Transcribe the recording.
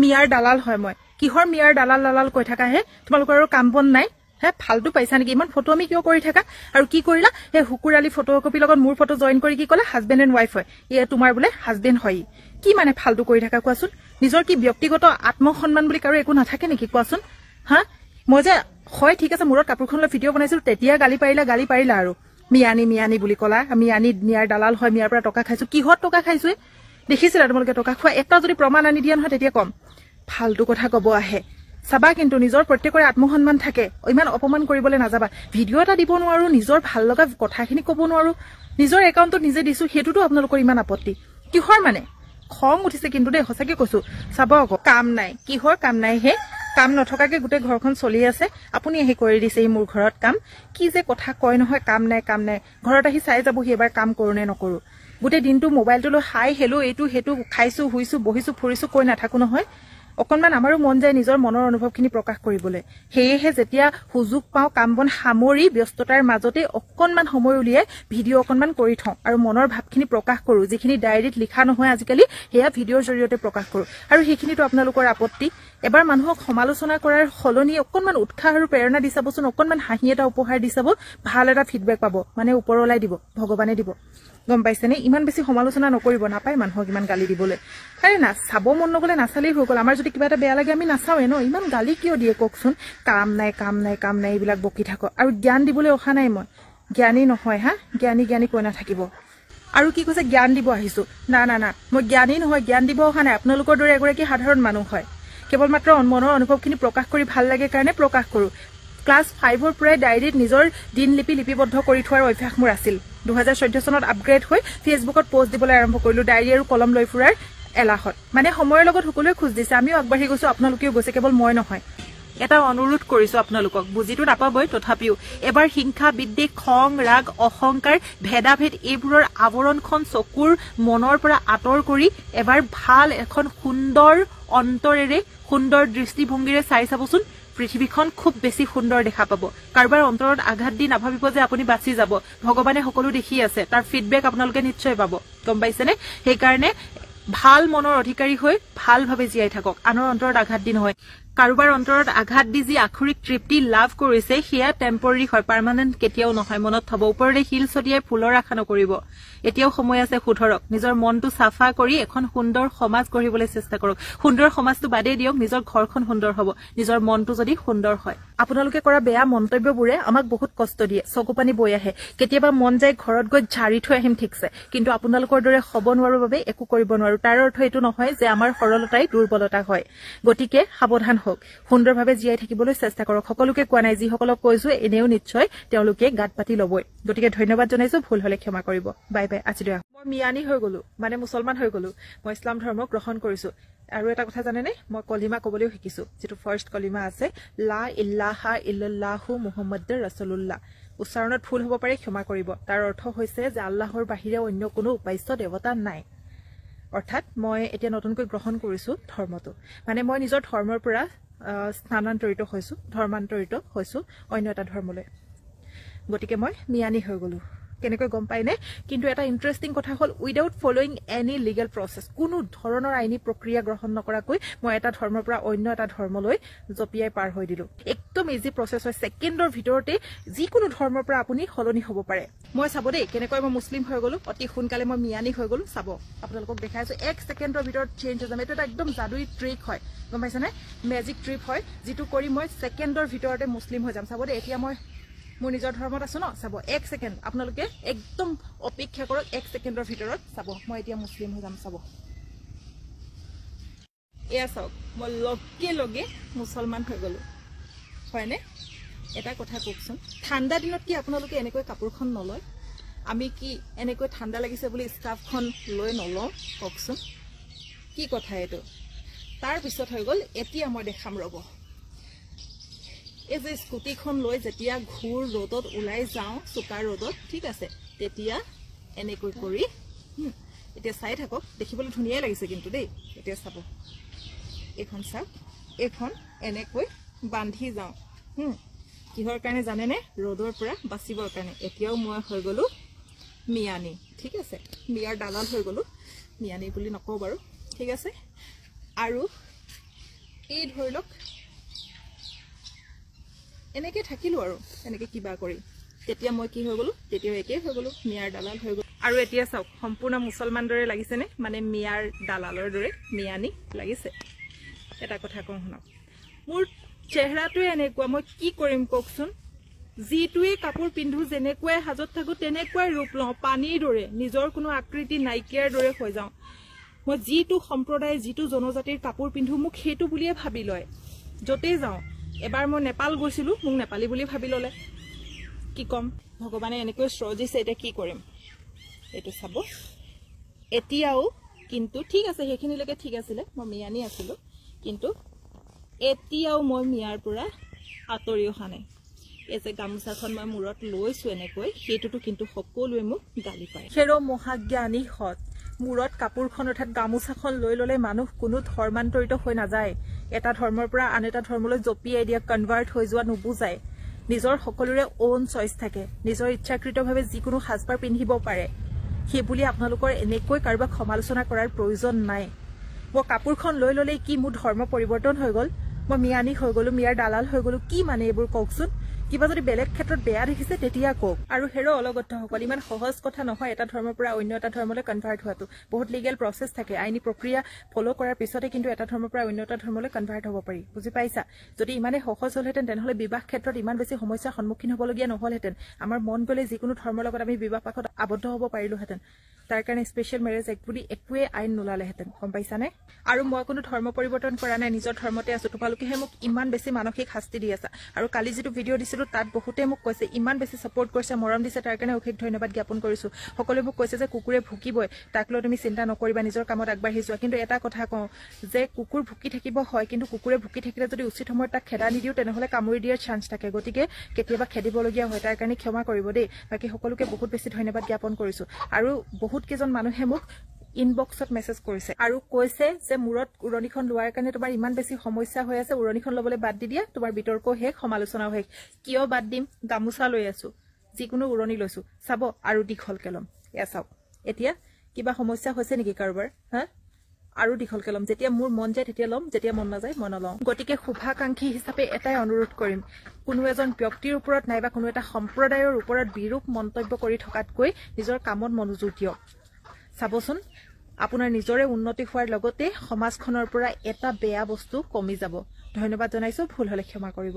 মিয়াৰ দালাল হয় মই কিহৰ মিয়াৰ দালাল কৈ থাকা হে তোমালোকৰ আৰু কাম বন নাই হে ফালতু পাইছা নেকি ইমান ফটো আমি কিয় কৰি থাকা আৰু কি কৰিলা হে হুকুৰালি ফটোকপি লগত মোৰ ফটো জয়েন কৰি কি কলা হাজবেণ্ড এণ্ড ৱাইফ হয় এ তোমাৰ বোলে হাজবেণ্ড হয় কি মানে ফালতু কৰি থাকা কোৱাচোন নিজৰ কি ব্যক্তিগত আত্মসন্মান বুলি কাৰো একো নাথাকে নেকি কোৱাচোন হা মই যে হয় ঠিক আছে মূৰত কাপোৰখন লৈ ভিডিঅ' বনাইছিলো তেতিয়া গালি পাৰিলা আৰু মিয়ানি বুলি কলা মিয়াৰ দালাল হয় মিয়াৰ পৰা টকা খাইছো কিহত টকা খাইছো দেখিছিলা তোমালোকে টকা খোৱা এটা যদি প্ৰমাণ আনি দিয়া নহয় তেতিয়া কম ফালতু কথা কব আহে চাবা কিন্তু নিজৰ প্ৰত্যেকৰে আত্মসন্মান থাকে ইমান অপমান কৰিবলৈ নাযাবা ভিডিঅ' এটা দিব নোৱাৰো নিজৰ ভাল লগা কথাখিনি ক'ব নোৱাৰো নিজৰ একাউণ্টত নিজে দিছো সেইটোতো আপোনালোকৰ ইমান আপত্তি কিহৰ মানে খং উঠিছে কিন্তু দেই সঁচাকে কৈছো চাব আকৌ কাম নাই কিহৰ কাম নাই হে কাম নথকাকে গোটেই ঘৰখন চলি আছে আপুনি আহি কৰি দিছে মোৰ ঘৰত কাম কি যে কথা কয় নহয় কাম নাই ঘৰত আহি চাই যাবহি এবাৰ কাম কৰো নে নকৰো গোটেই দিনটো মোবাইলটো লৈ হাই হেলো এইটো সেইটো খাইছো শুইছো বহিছো ফুৰিছো কৈ নাথাকো নহয় অকনমান আমাৰো মন যায় নিজৰ মনৰ অনুভৱখিনি প্ৰকাশ কৰিবলৈ সেয়েহে যেতিয়া সুযোগ পাওঁ কাম বন সামৰি ব্যস্ততাৰ মাজতে অকনমান সময় উলিয়াই ভিডিঅ' অকনমান কৰি থওঁ আৰু মনৰ ভাৱখিনি প্ৰকাশ কৰো যিখিনি ডায়েৰীত লিখা নহয় আজিকালি সেয়া ভিডিঅ'ৰ জৰিয়তে প্ৰকাশ কৰো আৰু সেইখিনিতো আপোনালোকৰ আপত্তি এবাৰ মানুহক সমালোচনা কৰাৰ সলনি অকনমান উৎসাহ আৰু প্ৰেৰণা দি চাবচোন অকনমান হাঁহি এটা উপহাৰ দি চাব ভাল এটা ফিডবেক পাব মানে ওপৰলাই দিব ভগৱানে দিব গম পাইছেনে ইমান বেছি সমালোচনা নকৰিব নাপায় মানুহক ইমান গালি দিবলৈ আৰে না চাব মন নগলে নাচালেই হৈ গ'ল আমাৰ যদি কিবা এটা বেয়া লাগে আমি নাচাওৱে ন ইমান গালি কিয় দিয়ে কওকচোন কাম নাই এইবিলাক বকি থাকক আৰু জ্ঞান দিবলৈ অহা নাই মই জ্ঞানী নহয় হা জ্ঞানী কৈ নাথাকিব আৰু কি কৈছে জ্ঞান দিব আহিছো না মই জ্ঞানী নহয় জ্ঞান দিব অহা নাই আপোনালোকৰ দৰে এগৰাকী সাধাৰণ মানুহ হয় কেৱল মাত্ৰ মনৰ অনুভৱখিনি প্ৰকাশ কৰি ভাল লাগে কাৰণে প্ৰকাশ কৰো ক্লাছ 5ৰ পৰাই ডায়েৰীত নিজৰ দিনলিপি লিপিবদ্ধ কৰি থোৱাৰ অভ্যাস মোৰ আছিল 2014 চনত আপগ্ৰেড হৈ ফেচবুকত পোষ্ট দিবলৈ আৰম্ভ কৰিলো ডায়েৰী আৰু কলম লৈ ফুৰাৰ এলাহত মানে সময়ৰ লগত সকলোৱে খোজ দিছে আমিও আগবাঢ়ি গৈছো আপোনালোকেও গৈছে কেৱল মই নহয় এটা অনুৰোধ কৰিছো আপোনালোকক বুজিটো নাপাবই তথাপিও এবাৰ হিংসা বিদ্বেষ খং ৰাগ অহংকাৰ ভেদাভেদ এইবোৰৰ আৱৰণখন চকুৰ মনৰ পৰা আঁতৰ কৰি এবাৰ ভাল এখন সুন্দৰ অন্তৰেৰে সুন্দৰ দৃষ্টিভংগীৰে চাই চাবচোন পৃথিৱীখন খুব বেছি সুন্দৰ দেখা পাব কাৰোবাৰ অন্তৰত আঘাত দি নাভাবিব যে আপুনি বাচি যাব ভগৱানে সকলো দেখি আছে তাৰ ফিডবেক আপোনালোকে নিশ্চয় পাব গম পাইছেনে সেইকাৰণে ভাল মনৰ অধিকাৰী হৈ ভালভাৱে জীয়াই থাকক আনৰ অন্তৰত আঘাত দি নহয় কাৰোবাৰ অন্তৰত আঘাত দি যি আখৰিক তৃপ্তি লাভ কৰিছে সেয়া টেম্পৰাৰী হয় পাৰ্মানেণ্ট কেতিয়াও নহয় মনত থব ওপৰৰে শিল ছটিয়াই ফুলৰ আশা নকৰিব এতিয়াও সময় আছে শুধৰক নিজৰ মনটো চাফা কৰি এখন সুন্দৰ সমাজ গঢ়িবলৈ চেষ্টা কৰক সুন্দৰ সমাজটো বাদেই দিয়ক নিজৰ ঘৰখন সুন্দৰ হ'ব নিজৰ মনটো যদি সুন্দৰ হয় আপোনালোকে কৰা বেয়া মন্তব্যবোৰে আমাক বহুত কষ্ট দিয়ে চকুপানী বৈ আহে কেতিয়াবা মন যায় ঘৰত গৈ ঝাৰি থৈ আহিম ঠিকছে কিন্তু আপোনালোকৰ দৰে হ'ব নোৱাৰো বাবে একো কৰিব নোৱাৰো তাৰ অৰ্থ এইটো নহয় যে আমাৰ সৰলতাই দুৰ্বলতা হয় গতিকে সাৱধান হওক সুন্দৰভাৱে জীয়াই থাকিবলৈ চেষ্টা কৰক সকলোকে কোৱা নাই যিসকলক কৈছো এনেও নিশ্চয় তেওঁলোকে গাত পাতি ল'বই গতিকে ধন্যবাদ জনাইছো ভুল হলে ক্ষমা কৰিব বাই বাই আজিলৈ মই মিয়ানি হৈ গলো মানে মুছলমান হৈ গলো মই ইছলাম ধৰ্ম গ্ৰহণ কৰিছো আৰু এটা কথা জানেনে মই কলিমা কবলৈও শিকিছো যেটো ফাৰ্ষ্ট কলিমা আছে লা ইল্লাহা ইল্লাল্লাহু মুহাম্মাদুৰ ৰাসূলুল্লাহ উচ্চাৰণত ভুল হ'ব পাৰে ক্ষমা কৰিব তাৰ অৰ্থ হৈছে যে আল্লাহৰ বাহিৰে অন্য কোনো উপাস্য দেৱতা নাই অৰ্থাৎ মই এতিয়া নতুনকৈ গ্ৰহণ কৰিছো ধৰ্মটো মানে মই নিজৰ ধৰ্মৰ পৰা স্থানান্তৰিত হৈছো ধৰ্মান্তৰিত হৈছো অন্য এটা ধৰ্মলৈ গতিকে মই মিয়ানি হৈ গলো কেনেকৈ গম পাইনে কিন্তু এটা ইন্টাৰেষ্টিং কথা হ'ল without following any legal process কোনো ধৰণৰ আইনী প্ৰক্ৰিয়া গ্ৰহণ নকৰাকৈ মই এটা ধৰ্মৰ পৰা অন্য এটা ধৰ্মলৈ জপিয়াই পাৰ হৈ দিলো একদম ইজি প্ৰসেস হয় সেকেন্ডৰ ভিতৰতে যিকোনো ধৰ্মৰ পৰা আপুনি সলনি হ'ব পাৰে মই চাব দেই কেনেকৈ মই মুছলিম হৈ গলো অতি সোনকালে মই মিয়ানি হৈ গলো চাব আপোনালোকক দেখাইছো 1 সেকেন্ডৰ ভিতৰত চেঞ্জ হৈ যাম এটা একদম জাদুই ট্ৰিক হয় গম পাইছানে মেজিক ট্ৰিক হয় যেটো কৰি মই সেকেন্ডৰ ভিতৰতে মুছলিম হৈ যাম চাব দেই এতিয়া মই মোৰ নিজৰ ধৰ্মত আছো ন চাব 1 সেকেন্ড আপোনালোকে একদম অপেক্ষা কৰক 1 সেকেন্ডৰ ভিতৰত চাব মই এতিয়া মুছলিম হৈ যাম চাব এয়া চাওক মই লগে মুছলমান হৈ গলো হয়নে এটা কথা কওকচোন ঠাণ্ডা দিনত কি আপোনালোকে এনেকৈ কাপোৰখন নলয় আমি কি এনেকৈ ঠাণ্ডা লাগিছে বুলি স্কাৰ্ফখন লৈ নলওঁ কওকচোন কি কথা এইটো তাৰ পিছত হৈ গল এতিয়া মই দেখাম ৰব এই যে স্কুটিখন লৈ যেতিয়া ঘূৰ ৰ'দত ওলাই যাওঁ চুকা ৰ'দত ঠিক আছে তেতিয়া এনেকৈ কৰি এতিয়া চাই থাকক দেখিবলৈ ধুনীয়া লাগিছে কিন্তু দেই এতিয়া চাব এখন চাওক এখন এনেকৈ বান্ধি যাওঁ কিহৰ কাৰণে জানেনে ৰ'দৰ পৰা বাচিবৰ কাৰণে এতিয়াও মই হৈ গলো মিয়ানি ঠিক আছে মিয়াৰ দালাল হৈ গলো মিয়ানি বুলি নকওঁ বাৰু ঠিক আছে আৰু এই ধৰি লওক এনেকে থাকিলো আৰু এনেকে কিবা কৰি তেতিয়া মই কি হৈ গলো তেতিয়া একে হৈ গলো মিয়াৰ দালাল হৈ গলো আৰু এতিয়া চাওক সম্পূৰ্ণ মুছলমান দৰে লাগিছে নে মানে মিয়াৰ দালালৰ দৰে মিয়ানি লাগিছে এটা কথা কওঁ শুনক মোৰ চেহাৰাটোৱে এনেকুৱা মই কি কৰিম কওকচোন যিটোৱে কাপোৰ পিন্ধু যেনেকুৱাই হাজত থাকো তেনেকুৱাই ৰূপ লওঁ পানীৰ দৰে নিজৰ কোনো আকৃতি নাইকিয়াৰ দৰে হৈ যাওঁ মই যিটো সম্প্ৰদায় যিটো জনজাতিৰ কাপোৰ পিন্ধু মোক সেইটো বুলিয়ে ভাবি লয় যতেই যাওঁ এবাৰ মই নেপাল গৈছিলো মোক নেপালী বুলি ভাবি ললে কি কম ভগৱানে এনেকৈ শ্ৰজিছে এতিয়া কি কৰিম এইটো চাব এতিয়াও কিন্তু ঠিক আছে সেইখিনিলৈকে ঠিক আছিলে মই মিয়ানি আছিলো কিন্তু এতিয়াও মই মিয়াৰ পৰা আঁতৰি অহা নাই এই যে গামোচাখন মই মূৰত লৈছো এনেকৈ সেইটোতো কিন্তু সকলোৱে মোক গালি পায় খেৰ মহাজ্ঞানী হত মূৰত কাপোৰখন অৰ্থাৎ গামোচাখন লৈ ললে মানুহ কোনো ধৰ্মান্তৰিত হৈ নাযায় এটা ধৰ্মৰ পৰা আন এটা ধৰ্মলৈ জপিয়াই দিয়া কনভাৰ্ট হৈ যোৱা নুবুজায় নিজৰ সকলোৰে ওন চইচ থাকে নিজৰ ইচ্ছাকৃতভাৱে যিকোনো সাজপাৰ পিন্ধিব পাৰে সেই বুলি আপোনালোকৰ এনেকৈ কাৰোবাক সমালোচনা কৰাৰ প্ৰয়োজন নাই মই কাপোৰখন লৈ ললেই কি মোৰ ধৰ্ম পৰিৱৰ্তন হৈ গল মই মিয়ানি হৈ গলো মিয়াৰ দালাল হৈ গলো কি মানে এইবোৰ কওকচোন কিবা যদি বেলেগ ক্ষেত্ৰত বেয়া দেখিছে তেতিয়া কওক আৰু হেৰো অলগতসকল ইমান সহজ কথা নহয় এটা ধৰ্মৰ পৰা অন্য এটা ধৰ্মলৈ কনভাৰ্ট হোৱাটো বহুত লিগেল প্ৰচেছ থাকে আইনী প্ৰক্ৰিয়া ফলো কৰাৰ পিছতে কিন্তু এটা ধৰ্মৰ পৰা অন্য এটা ধৰ্মলৈ কনভাৰ্ট হ'ব পাৰি বুজি পাইছা যদি ইমানে সহজ হলহেঁতেন তেনেহলে বিবাহ ক্ষেত্ৰত ইমান বেছি সমস্যাৰ সন্মুখীন হ'বলগীয়া নহলহেঁতেন আমাৰ মন গলে যিকোনো ধৰ্মৰ লগত আমি বিবাহ পাশত আবদ্ধ হ'ব পাৰিলোহেঁতেন তাৰ কাৰণে স্পেচিয়েল মেৰেজ এক্ট বুলি একোৱে আইন নোলালেহেঁতেন গম পাইছানে আৰু মই কোনো ধৰ্ম পৰিৱৰ্তন কৰা নাই নিজৰ ধৰ্মতে আছো তোমালোকেহে মোক ইমান বেছি মানসিক শাস্তি দি আছা আৰু কালি যিটো ভিডিঅ' দিছিলো তাত বহুতে মোক কৈছে ইমান বেছি সাপোৰ্ট কৰিছে মৰম দিছে তাৰ কাৰণে অশেষ ধন্যবাদ জ্ঞাপন কৰিছো সকলোৱে মোক কৈছে যে কুকুৰে ভুকিবই তাক লৈ তুমি চিন্তা নকৰিবা নিজৰ কামত আগবাঢ়ি যোৱা কিন্তু এটা কথা কওঁ যে কুকুৰ ভুকি থাকিব হয় কিন্তু কুকুৰে ভুকি থাকিলে যদি উচিত সময়ত তাক খেদা নিদিও তেনেহলে কামুৰি দিয়াৰ চান্স থাকে গতিকে কেতিয়াবা খেদিবলগীয়া হয় তাৰ কাৰণে ক্ষমা কৰিব দেই বাকি সকলোকে বহুত বেছি ধন্যবাদ জ্ঞাপন কৰিছো আৰু বহুত কেইজন মানুহে মোক ইনবক্সত মেছেজ কৰিছে আৰু কৈছে যে মূৰত উৰণিখন লোৱাৰ কাৰণে তোমাৰ ইমান বেছি সমস্যা হৈ আছে উৰণিখন লবলৈ বাদ দি দিয়া তোমাৰ বিতৰ্ক শেষ সমালোচনাও শেষ কিয় বাদ দিম গামোচা লৈ আছো যিকোনো উৰণি লৈছো চাব আৰু দীঘলকে লম এয়া চাওক এতিয়া কিবা সমস্যা হৈছে নেকি কাৰোবাৰ হা আৰু দীঘলকে লম যেতিয়া মোৰ মন যায় তেতিয়া লম যেতিয়া মন নাযায় মই নলওঁ গতিকে শুভাকাংক্ষী হিচাপে এটাই অনুৰোধ কৰিম কোনো এজন ব্যক্তিৰ ওপৰত নাইবা কোনো এটা সম্প্ৰদায়ৰ ওপৰত বিৰূপ মন্তব্য কৰি থকাতকৈ নিজৰ কামত মনোযোগ দিয়ক চাবচোন আপোনাৰ নিজৰে উন্নতি হোৱাৰ লগতে সমাজখনৰ পৰা এটা বেয়া বস্তু কমি যাব ধন্যবাদ জনাইছো ভুল হলে ক্ষমা কৰিব